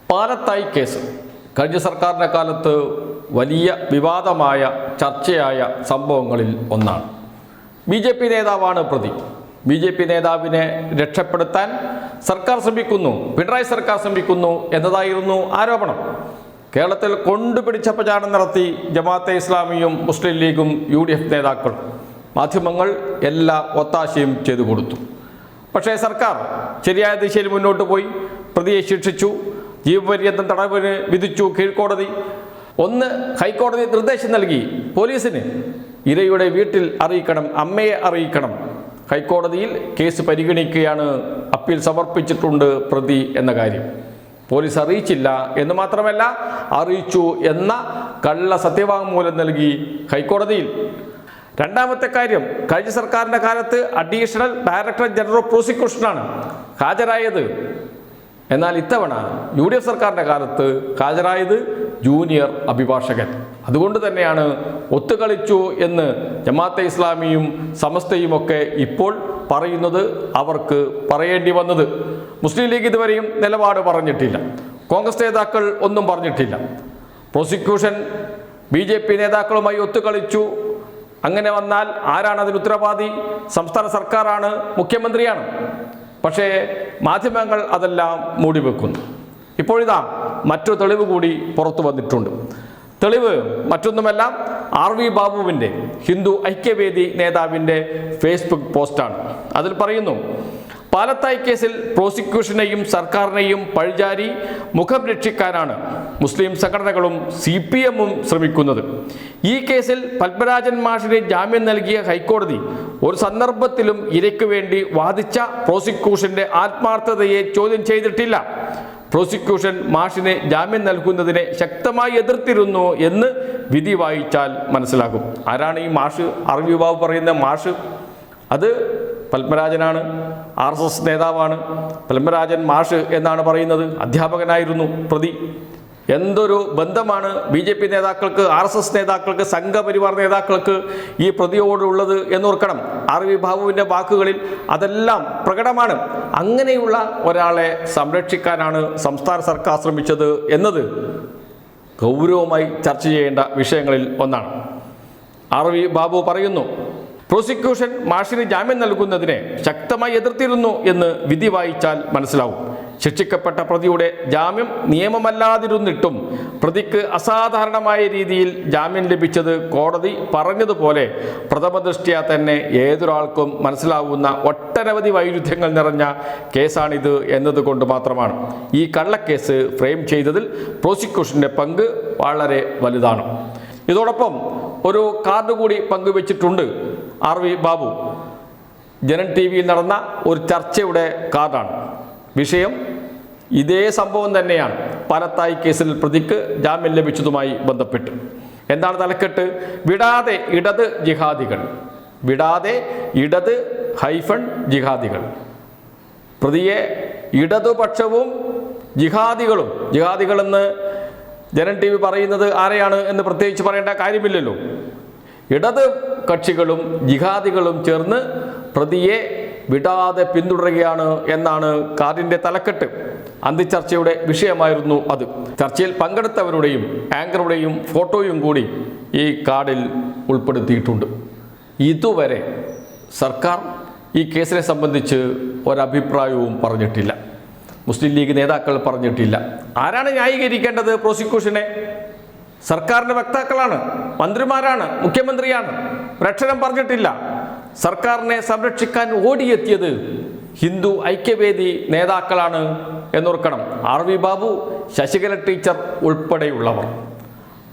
Palathayi case കഴിഞ്ഞ സർക്കാരിൻ്റെ കാലത്ത് വലിയ വിവാദമായ ചർച്ചയായ സംഭവങ്ങളിൽ ഒന്നാണ്. BJP നേതാവാണ് പ്രതി. BJP നേതാവിനെ രക്ഷപ്പെടുത്താൻ സർക്കാർ ശ്രമിക്കുന്നു, പിണറായി സർക്കാർ ശ്രമിക്കുന്നു എന്നതായിരുന്നു ആരോപണം. കേരളത്തിൽ കൊണ്ടുപിടിച്ച പ്രചാരണം നടത്തി ജമാഅത്തെ ഇസ്ലാമിയും മുസ്ലിം ലീഗും UDF നേതാക്കൾ. മാധ്യമങ്ങൾ എല്ലാ ഒത്താശയും ചെയ്തു കൊടുത്തു. പക്ഷേ സർക്കാർ ശരിയായ ദിശയിൽ മുന്നോട്ട് പോയി. പ്രതിയെ ശിക്ഷിച്ചു, ജീവപര്യന്തം തടവിന് വിധിച്ചു കീഴ്ക്കോടതി. ഹൈക്കോടതി നിർദ്ദേശം നൽകി പോലീസിന് ഇരയുടെ വീട്ടിൽ അറിയിക്കണം, അമ്മയെ അറിയിക്കണം. ഹൈക്കോടതിയിൽ കേസ് പരിഗണിക്കുകയാണ്. അപ്പീൽ സമർപ്പിച്ചിട്ടുണ്ട് പ്രതി എന്ന കാര്യം. പോലീസ് അറിയിച്ചില്ല എന്ന് മാത്രമല്ല, അറിയിച്ചു എന്ന കള്ള സത്യവാങ്മൂലം നൽകി ഹൈക്കോടതിയിൽ. രണ്ടാമത്തെ കാര്യം, കഴിഞ്ഞ സർക്കാരിൻ്റെ കാലത്ത് അഡീഷണൽ ഡയറക്ടർ ജനറൽ ഓഫ് പ്രോസിക്യൂഷനാണ് ഹാജരായത്. എന്നാൽ ഇത്തവണ UDF സർക്കാരിൻ്റെ കാലത്ത് ഹാജരായത് ജൂനിയർ അഭിഭാഷകൻ. അതുകൊണ്ട് തന്നെയാണ് ഒത്തുകളിച്ചു എന്ന് ജമാഅത്തെ ഇസ്ലാമിയും സമസ്തയുമൊക്കെ ഇപ്പോൾ പറയുന്നത്, അവർക്ക് പറയേണ്ടി വന്നത്. മുസ്ലിം ലീഗ് ഇതുവരെയും നിലപാട് പറഞ്ഞിട്ടില്ല. കോൺഗ്രസ് നേതാക്കൾ ഒന്നും പറഞ്ഞിട്ടില്ല. പ്രോസിക്യൂഷൻ BJP നേതാക്കളുമായി ഒത്തുകളിച്ചു. അങ്ങനെ വന്നാൽ ആരാണ് അതിന് ഉത്തരവാദി? സംസ്ഥാന സർക്കാരാണ്, മുഖ്യമന്ത്രിയാണ്. പക്ഷേ മാധ്യമങ്ങൾ അതെല്ലാം മൂടിവെക്കുന്നു. ഇപ്പോഴിതാ മറ്റൊരു തെളിവ് കൂടി പുറത്തു വന്നിട്ടുണ്ട്. തെളിവ് മറ്റൊന്നുമല്ല, RV ബാബുവിൻ്റെ, ഹിന്ദു ഐക്യവേദി നേതാവിൻ്റെ ഫേസ്ബുക്ക് പോസ്റ്റാണ്. അതിൽ പറയുന്നു, പാലത്തായി കേസിൽ പ്രോസിക്യൂഷനെയും സർക്കാരിനെയും പഴിചാരി മുഖം രക്ഷിക്കാനാണ് മുസ്ലിം സംഘടനകളും CPM-ഉം ശ്രമിക്കുന്നത്. ഈ കേസിൽ പത്മരാജൻ മാഷിന് ജാമ്യം നൽകിയ ഹൈക്കോടതി ഒരു സന്ദർഭത്തിലും ഇരയ്ക്കു വേണ്ടി വാദിച്ച പ്രോസിക്യൂഷന്റെ ആത്മാർത്ഥതയെ ചോദ്യം ചെയ്തിട്ടില്ല. പ്രോസിക്യൂഷൻ മാഷിന് ജാമ്യം നൽകുന്നതിനെ ശക്തമായി എതിർത്തിരുന്നു എന്ന് വിധി വായിച്ചാൽ മനസ്സിലാകും. ആരാണ് ഈ മാഷ്? RV ബാബു പറയുന്ന മാഷ് അത് പത്മരാജനാണ്, RSS നേതാവാണ്. പത്മരാജൻ മാഷ് എന്നാണ് പറയുന്നത്. അധ്യാപകനായിരുന്നു പ്രതി. എന്തൊരു ബന്ധമാണ് BJP നേതാക്കൾക്ക്, RSS നേതാക്കൾക്ക്, സംഘപരിവാർ നേതാക്കൾക്ക് ഈ പ്രതിയോടുള്ളത് എന്നോർക്കണം. RV ബാബുവിൻ്റെ വാക്കുകളിൽ അതെല്ലാം പ്രകടമാണ്. അങ്ങനെയുള്ള ഒരാളെ സംരക്ഷിക്കാനാണ് സംസ്ഥാന സർക്കാർ ശ്രമിച്ചത് എന്നത് ഗൗരവമായി ചർച്ച ചെയ്യേണ്ട വിഷയങ്ങളിൽ ഒന്നാണ്. RV ബാബു പറയുന്നു, പ്രോസിക്യൂഷൻ മാഷിന് ജാമ്യം നൽകുന്നതിനെ ശക്തമായി എതിർത്തിരുന്നു എന്ന് വിധി വായിച്ചാൽ മനസ്സിലാവും. ശിക്ഷിക്കപ്പെട്ട പ്രതിയുടെ ജാമ്യം നിയമമല്ലാതിരുന്നിട്ടും പ്രതിക്ക് അസാധാരണമായ രീതിയിൽ ജാമ്യം ലഭിച്ചത് കോടതി പറഞ്ഞതുപോലെ പ്രഥമദൃഷ്ട്യാ തന്നെ ഏതൊരാൾക്കും മനസ്സിലാവുന്ന ഒട്ടനവധി വൈരുദ്ധ്യങ്ങൾ നിറഞ്ഞ കേസാണിത് എന്നതുകൊണ്ട് മാത്രമാണ്. ഈ കള്ളക്കേസ് ഫ്രെയിം ചെയ്തതിൽ പ്രോസിക്യൂഷൻ്റെ പങ്ക് വളരെ വലുതാണ്. ഇതോടൊപ്പം ഒരു കാർഡ് കൂടി പങ്കുവച്ചിട്ടുണ്ട് RV ബാബു. ജനൻ TV-യിൽ നടന്ന ഒരു ചർച്ചയുടെ കാർഡാണ്. വിഷയം ഇതേ സംഭവം തന്നെയാണ്. പാലത്തായി കേസിൽ പ്രതിക്ക് ജാമ്യം ലഭിച്ചതുമായി ബന്ധപ്പെട്ട് എന്താണ് തലക്കെട്ട്? വിടാതെ ഇടത് ജിഹാദികൾ. വിടാതെ ഇടത് -ജിഹാദികൾ. പ്രതിയെ ഇടതുപക്ഷവും ജിഹാദികളും, ജിഹാദികളെന്ന് ജനൻ TV പറയുന്നത് ആരെയാണ് എന്ന് പ്രത്യേകിച്ച് പറയേണ്ട കാര്യമില്ലല്ലോ. ഇടത് കക്ഷികളും ജിഹാദികളും ചേർന്ന് പ്രതിയെ വിടാതെ പിന്തുടരുകയാണ് എന്നാണ് കാർഡിൻ്റെ തലക്കെട്ട്. അന്തിച്ചർച്ചയുടെ വിഷയമായിരുന്നു അത്. ചർച്ചയിൽ പങ്കെടുത്തവരുടെയും ആങ്കറുടെയും ഫോട്ടോയും കൂടി ഈ കാർഡിൽ ഉൾപ്പെടുത്തിയിട്ടുണ്ട്. ഇതുവരെ സർക്കാർ ഈ കേസിനെ സംബന്ധിച്ച് ഒരഭിപ്രായവും പറഞ്ഞിട്ടില്ല. മുസ്ലിം ലീഗ് നേതാക്കൾ പറഞ്ഞിട്ടില്ല. ആരാണ് ന്യായീകരിക്കേണ്ടത് പ്രോസിക്യൂഷനെ? സർക്കാരിൻ്റെ വക്താക്കളാണ്, മന്ത്രിമാരാണ്, മുഖ്യമന്ത്രിയാണ്. ഒരക്ഷരം പറഞ്ഞിട്ടില്ല. സർക്കാരിനെ സംരക്ഷിക്കാൻ ഓടിയെത്തിയത് ഹിന്ദു ഐക്യവേദി നേതാക്കളാണ് എന്നോർക്കണം. RV ബാബു, ശശികല ടീച്ചർ ഉൾപ്പെടെയുള്ളവർ.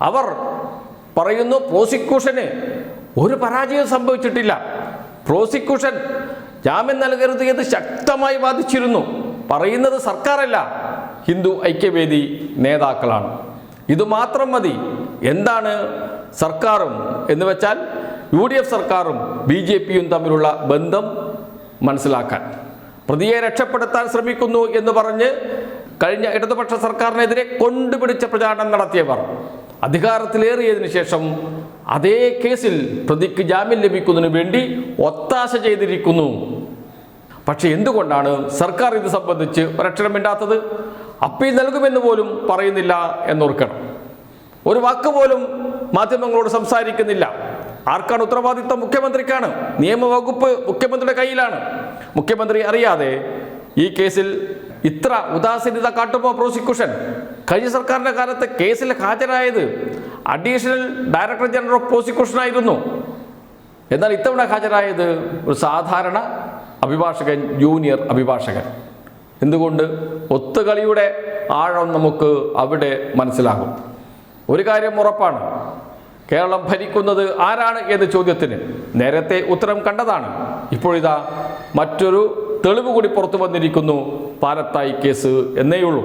അവർ പറയുന്നു പ്രോസിക്യൂഷന് ഒരു പരാജയം സംഭവിച്ചിട്ടില്ല. പ്രോസിക്യൂഷൻ ജാമ്യം നൽകരുത് എന്ന് ശക്തമായി വാദിച്ചിരുന്നു. പറയുന്നത് സർക്കാരല്ല, ഹിന്ദു ഐക്യവേദി നേതാക്കളാണ്. ഇതുമാത്രം മതി. എന്താണ് സർക്കാരും എന്ന് വെച്ചാൽ UDF സർക്കാരും BJP-യും തമ്മിലുള്ള ബന്ധം മനസ്സിലാക്കാൻ. പ്രതിയെ രക്ഷപ്പെടുത്താൻ ശ്രമിക്കുന്നു എന്ന് പറഞ്ഞ് കഴിഞ്ഞ ഇടതുപക്ഷ സർക്കാരിനെതിരെ കൊണ്ടുപിടിച്ച പ്രചാരണം നടത്തിയവർ അധികാരത്തിലേറിയതിനു ശേഷം അതേ കേസിൽ പ്രതിക്ക് ജാമ്യം ലഭിക്കുന്നതിന് വേണ്ടി ഒത്താശ ചെയ്തിരിക്കുന്നു. പക്ഷെ എന്തുകൊണ്ടാണ് സർക്കാർ ഇത് സംബന്ധിച്ച് ഒരക്ഷരം മിണ്ടാത്തത്? അപ്പീൽ നൽകുമെന്ന് പോലും പറയുന്നില്ല എന്നോർക്കണം. ഒരു വാക്ക് പോലും മാധ്യമങ്ങളോട് സംസാരിക്കുന്നില്ല. ആർക്കാണ് ഉത്തരവാദിത്വം? മുഖ്യമന്ത്രിക്കാണ്. നിയമവകുപ്പ് മുഖ്യമന്ത്രിയുടെ കയ്യിലാണ്. മുഖ്യമന്ത്രി അറിയാതെ ഈ കേസിൽ ഇത്ര ഉദാസീനത കാട്ടുമോ പ്രോസിക്യൂഷൻ? കഴിഞ്ഞ സർക്കാരിൻ്റെ കാലത്ത് കേസിൽ ഹാജരായത് additional director general of prosecution ആയിരുന്നു. എന്നാൽ ഇത്തവണ ഹാജരായത് ഒരു സാധാരണ അഭിഭാഷകൻ, ജൂനിയർ അഭിഭാഷകൻ. എന്തുകൊണ്ട്? ഒത്തുകളിയുടെ ആഴം നമുക്ക് അവിടെ മനസ്സിലാകും. ഒരു കാര്യം ഉറപ്പാണ്, കേരളം ഭരിക്കുന്നത് ആരാണ് എന്ന ചോദ്യത്തിന് നേരത്തെ ഉത്തരം കണ്ടതാണ്. ഇപ്പോഴിതാ മറ്റൊരു തെളിവ് കൂടി പുറത്തു വന്നിരിക്കുന്നു. പാലത്തായി കേസ് എന്നേയുള്ളൂ.